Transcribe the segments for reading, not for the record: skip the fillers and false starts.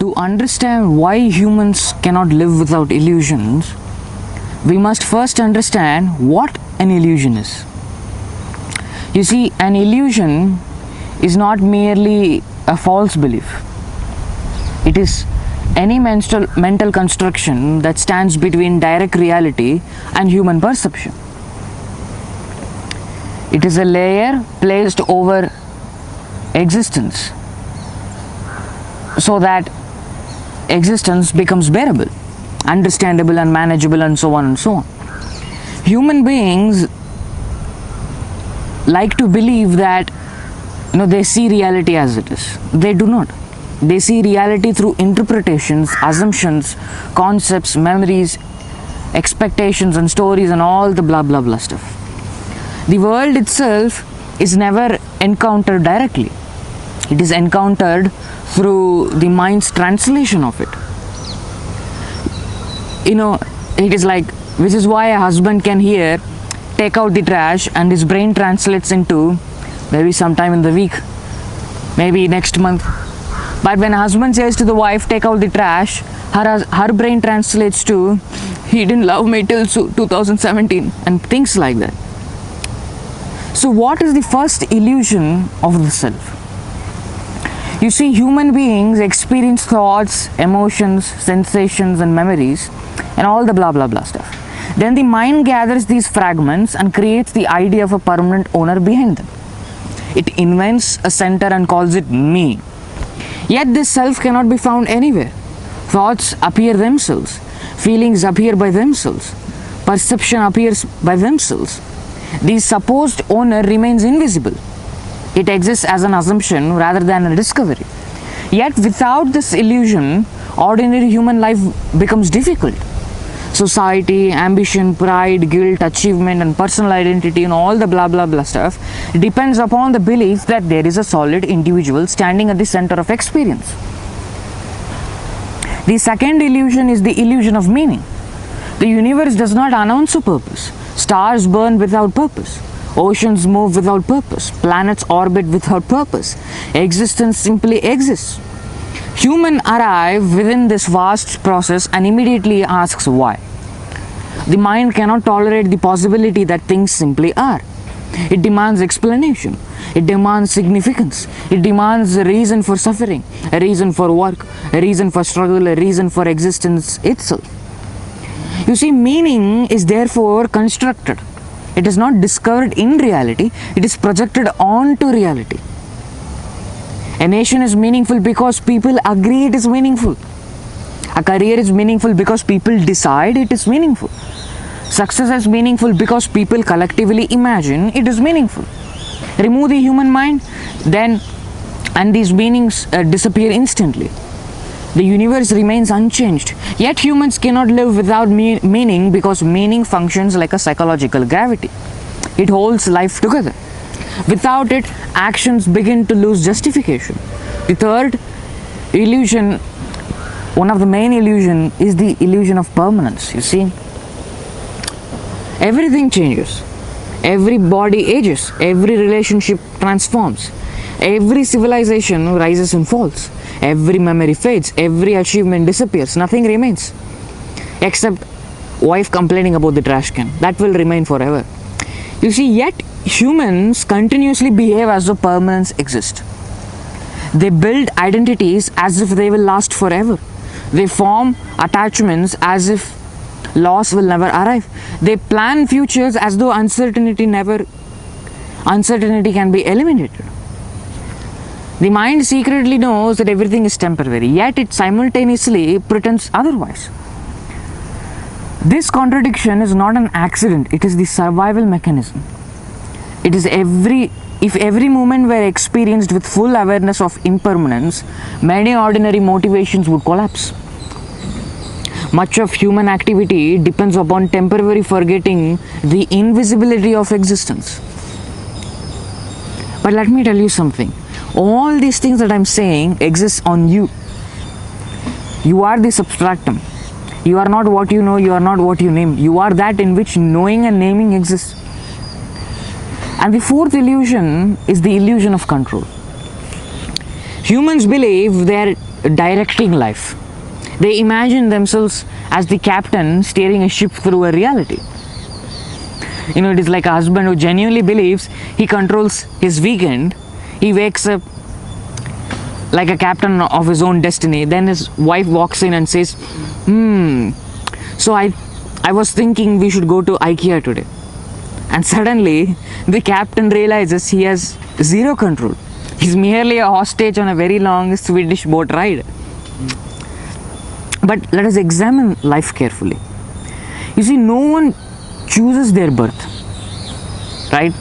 To understand why humans cannot live without illusions, we must first understand what an illusion is. You see, an illusion is not merely a false belief. It is any mental construction that stands between direct reality and human perception. It is a layer placed over existence so that existence becomes bearable, understandable and manageable, and so on and so on. Human beings like to believe that they see reality as it is. They do not. They see reality through interpretations, assumptions, concepts, memories, expectations and stories and all the blah blah blah stuff. The world itself is never encountered directly. It is encountered through the mind's translation of it. It is like, which is why a husband can hear, take out the trash, and his brain translates into maybe sometime in the week, maybe next month. But when a husband says to the wife, take out the trash, her brain translates to, he didn't love me till 2017, and things like that. So what is the first illusion of the self? You see, human beings experience thoughts, emotions, sensations and memories and all the blah blah blah stuff. Then the mind gathers these fragments and creates the idea of a permanent owner behind them. It invents a center and calls it me. Yet this self cannot be found anywhere. Thoughts appear themselves, feelings appear by themselves, perception appears by themselves. The supposed owner remains invisible. It exists as an assumption rather than a discovery. Yet without this illusion, ordinary human life becomes difficult. Society, ambition, pride, guilt, achievement and personal identity and all the blah blah blah stuff depends upon the belief that there is a solid individual standing at the center of experience. The second illusion is the illusion of meaning. The universe does not announce a purpose. Stars burn without purpose. Oceans move without purpose. Planets orbit without purpose. Existence simply exists. Human arrive within this vast process and immediately asks why. The mind cannot tolerate the possibility that things simply are. It demands explanation. It demands significance. It demands a reason for suffering, a reason for work, a reason for struggle, a reason for existence itself. You see, meaning is therefore constructed. It is not discovered in reality, it is projected onto reality. A nation is meaningful because people agree it is meaningful. A career is meaningful because people decide it is meaningful. Success is meaningful because people collectively imagine it is meaningful. Remove the human mind, and these meanings disappear instantly. The universe remains unchanged. Yet humans cannot live without meaning because meaning functions like a psychological gravity. It holds life together. Without it, actions begin to lose justification. The third illusion, one of the main illusions, is the illusion of permanence. You see, everything changes. Every body ages. Every relationship transforms. Every civilization rises and falls. Every memory fades. Every achievement disappears. Nothing remains except wife complaining about the trash can. That will remain forever. You see, yet humans continuously behave as though permanence exists. They build identities as if they will last forever. They form attachments as if loss will never arrive. They plan futures as though uncertainty can be eliminated. The mind secretly knows that everything is temporary, yet it simultaneously pretends otherwise. This contradiction is not an accident, it is the survival mechanism. It is if every moment were experienced with full awareness of impermanence, many ordinary motivations would collapse. Much of human activity depends upon temporary forgetting the invisibility of existence. But let me tell you something. All these things that I'm saying exist on you. You are the substratum. You are not what you know, you are not what you name. You are that in which knowing and naming exists. And the fourth illusion is the illusion of control. Humans believe they are directing life. They imagine themselves as the captain steering a ship through a reality. It is like a husband who genuinely believes he controls his weekend. He wakes up like a captain of his own destiny. Then his wife walks in and says, so I was thinking we should go to IKEA today. And suddenly the captain realizes he has zero control. He's merely a hostage on a very long Swedish boat ride. But let us examine life carefully. You see, no one chooses their birth, right?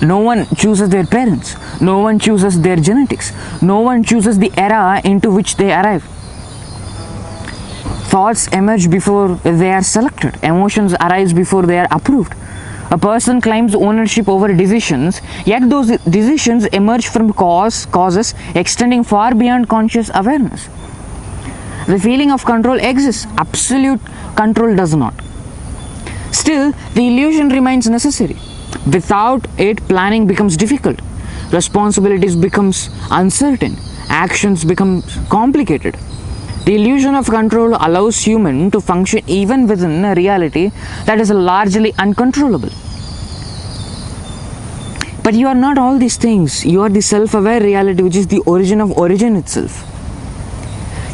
No one chooses their parents. No one chooses their genetics. No one chooses the era into which they arrive. Thoughts emerge before they are selected. Emotions arise before they are approved. A person claims ownership over decisions, yet those decisions emerge from causes extending far beyond conscious awareness. The feeling of control exists. Absolute control does not. Still, the illusion remains necessary. Without it, planning becomes difficult. Responsibilities becomes uncertain. Actions become complicated. The illusion of control allows human to function even within a reality that is largely uncontrollable. But you are not all these things. You are the self-aware reality, which is the origin of origin itself.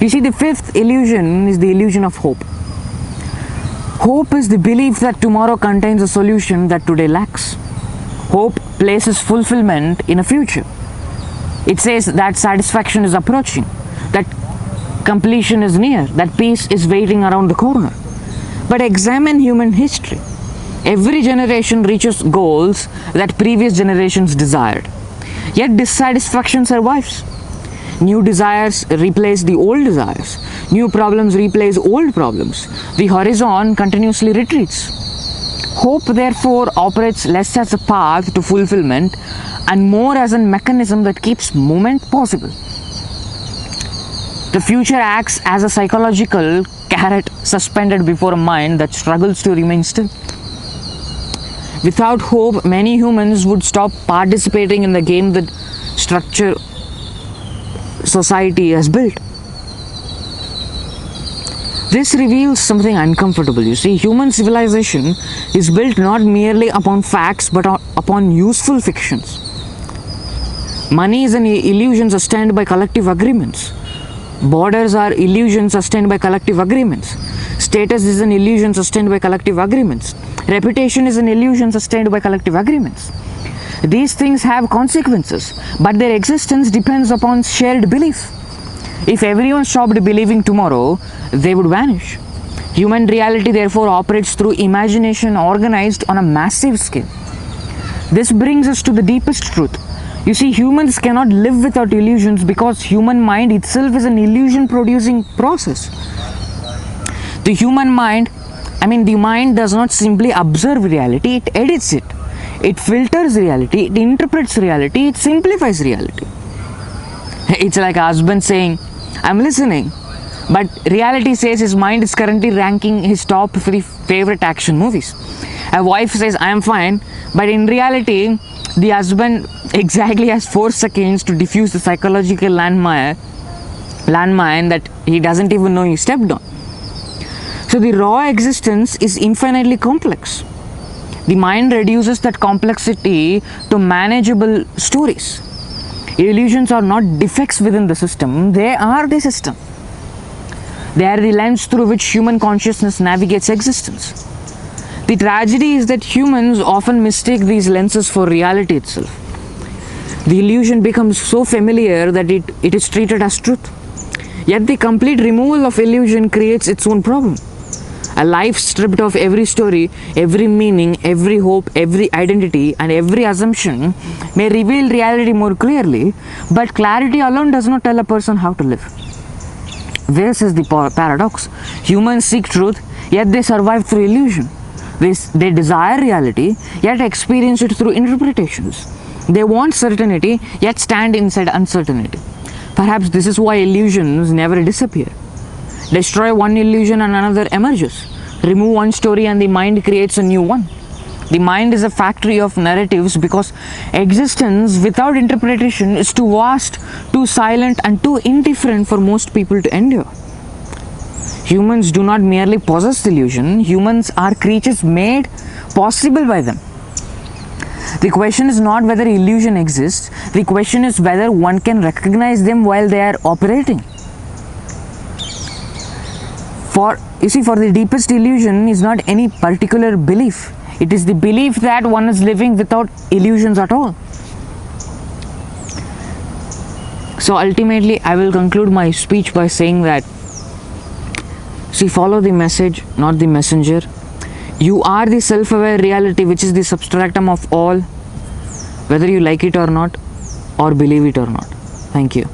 You see, the fifth illusion is the illusion of hope. Hope is the belief that tomorrow contains a solution that today lacks. Hope places fulfillment in a future. It says that satisfaction is approaching, that completion is near, that peace is waiting around the corner. But examine human history. Every generation reaches goals that previous generations desired. Yet dissatisfaction survives. New desires replace the old desires. New problems replace old problems. The horizon continuously retreats. Hope, therefore, operates less as a path to fulfillment and more as a mechanism that keeps movement possible. The future acts as a psychological carrot suspended before a mind that struggles to remain still. Without hope, many humans would stop participating in the game that structure society has built. This reveals something uncomfortable. You see, human civilization is built not merely upon facts but upon useful fictions. Money is an illusion sustained by collective agreements. Borders are illusions sustained by collective agreements. Status is an illusion sustained by collective agreements. Reputation is an illusion sustained by collective agreements. These things have consequences, but their existence depends upon shared belief. If everyone stopped believing tomorrow, they would vanish. Human reality therefore operates through imagination organized on a massive scale. This brings us to the deepest truth. You see, humans cannot live without illusions because human mind itself is an illusion producing process. The mind does not simply observe reality, it edits it. It filters reality, it interprets reality, it simplifies reality. It's like a husband saying, I'm listening, but reality says his mind is currently ranking his top 3 favorite action movies. A wife says, I am fine, but in reality, the husband exactly has 4 seconds to defuse the psychological landmine that he doesn't even know he stepped on. So the raw existence is infinitely complex. The mind reduces that complexity to manageable stories. Illusions are not defects within the system, they are the system. They are the lens through which human consciousness navigates existence. The tragedy is that humans often mistake these lenses for reality itself. The illusion becomes so familiar that it is treated as truth. Yet the complete removal of illusion creates its own problem. A life stripped of every story, every meaning, every hope, every identity, and every assumption may reveal reality more clearly, but clarity alone does not tell a person how to live. This is the paradox. Humans seek truth, yet they survive through illusion. They desire reality, yet experience it through interpretations. They want certainty, yet stand inside uncertainty. Perhaps this is why illusions never disappear. Destroy one illusion and another emerges. Remove one story and the mind creates a new one. The mind is a factory of narratives because existence without interpretation is too vast, too silent, and too indifferent for most people to endure. Humans do not merely possess delusion, humans are creatures made possible by them. The question is not whether illusion exists, the question is whether one can recognize them while they are operating. For the deepest illusion is not any particular belief. It is the belief that one is living without illusions at all. So ultimately, I will conclude my speech by saying that, follow the message, not the messenger. You are the self-aware reality which is the substratum of all, whether you like it or not, or believe it or not. Thank you.